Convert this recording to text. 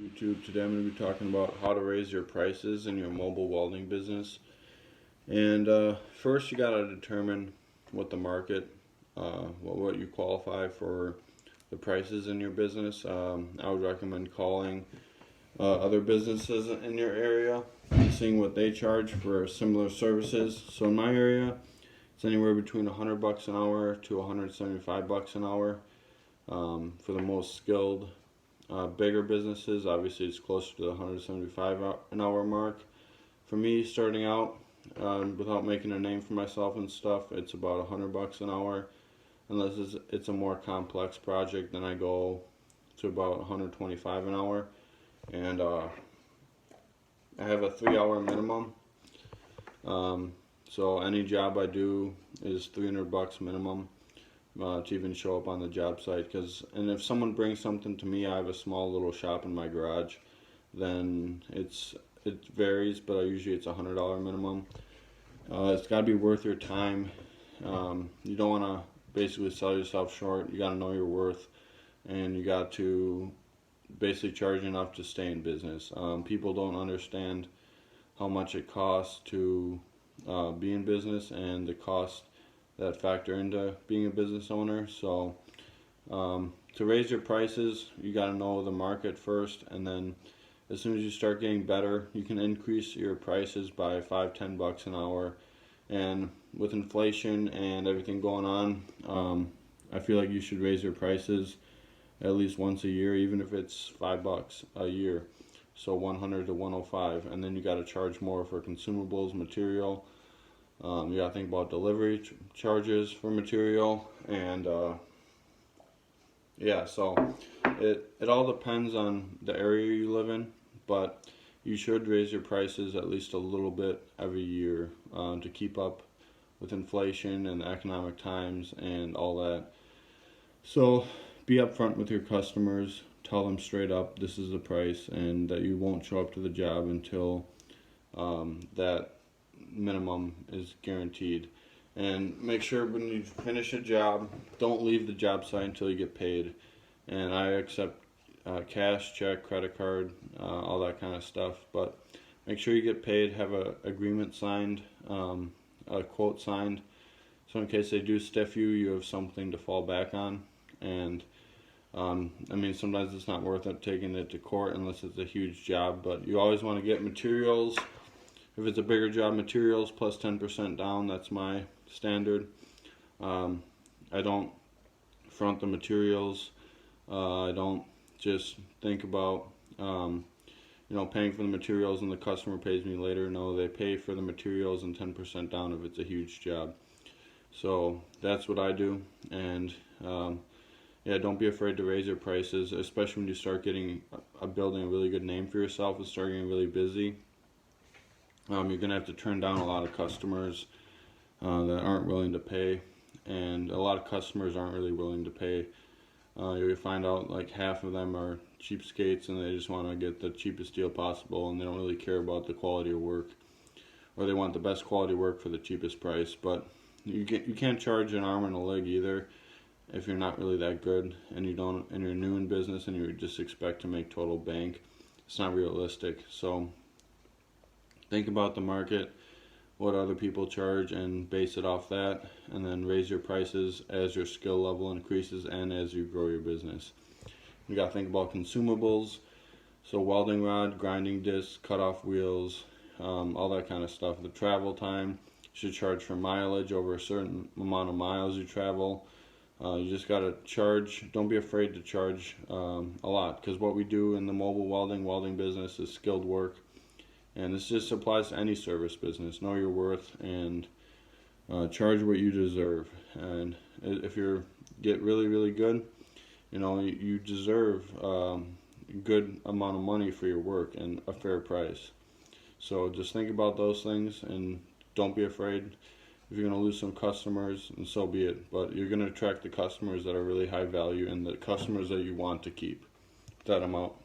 YouTube. Today I'm going to be talking about how to raise your prices in your mobile welding business. And first you got to determine what the market, what you qualify for the prices in your business. I would recommend calling other businesses in your area and seeing what they charge for similar services. So in my area, it's anywhere between $100 an hour to $175 an hour for the most skilled. Bigger businesses, obviously it's closer to the 175 an hour mark. For me, starting out, without making a name for myself and stuff, it's about $100 an hour. Unless it's a more complex project, then I go to about 125 an hour. And I have a 3-hour minimum. So any job I do is $300 minimum. To even show up on the job site, and if someone brings something to me, I have a small little shop in my garage, then it varies, but usually it's $100 minimum. It's got to be worth your time. You don't want to basically sell yourself short. You got to know your worth, and you got to basically charge enough to stay in business. People don't understand how much it costs to be in business and the cost that factor into being a business owner. So to raise your prices, you got to know the market first, and then as soon as you start getting better, you can increase your prices by $5-10 an hour. And with inflation and everything going on, I feel like you should raise your prices at least once a year, even if it's $5 a year. So 100 to 105, and then you got to charge more for consumables, material. You gotta think about delivery charges for material, and yeah, so it all depends on the area you live in, but you should raise your prices at least a little bit every year to keep up with inflation and the economic times and all that. So be upfront with your customers, tell them straight up this is the price, and that you won't show up to the job until that minimum is guaranteed. And make sure when you finish a job, don't leave the job site until you get paid. And I accept cash, check, credit card, all that kind of stuff, but make sure you get paid, have a agreement signed, a quote signed, so in case they do stiff you, you have something to fall back on. And I mean, sometimes it's not worth it taking it to court unless it's a huge job, but you always want to get materials. If it's a bigger job, materials plus 10% down, that's my standard. I don't front the materials. I don't just think about paying for the materials and the customer pays me later. No, they pay for the materials and 10% down if it's a huge job. So that's what I do. And yeah, don't be afraid to raise your prices, especially when you start building a really good name for yourself and start getting really busy. You're going to have to turn down a lot of customers that aren't willing to pay, and a lot of customers aren't really willing to pay. You'll find out like half of them are cheapskates and they just want to get the cheapest deal possible, and they don't really care about the quality of work, or they want the best quality work for the cheapest price. But you can't charge an arm and a leg either if you're not really that good and you're new in business and you just expect to make total bank. It's not realistic. So think about the market, what other people charge, and base it off that, and then raise your prices as your skill level increases and as you grow your business. You got to think about consumables, so welding rod, grinding discs, cut-off wheels, all that kind of stuff. The travel time, you should charge for mileage over a certain amount of miles you travel. You just got to charge. Don't be afraid to charge a lot, because what we do in the mobile welding business is skilled work. And this just applies to any service business. Know your worth and charge what you deserve. And if you get really, really good, you deserve a good amount of money for your work and a fair price. So just think about those things and don't be afraid. If you're going to lose some customers, and so be it. But you're going to attract the customers that are really high value and the customers that you want to keep. That I'm out.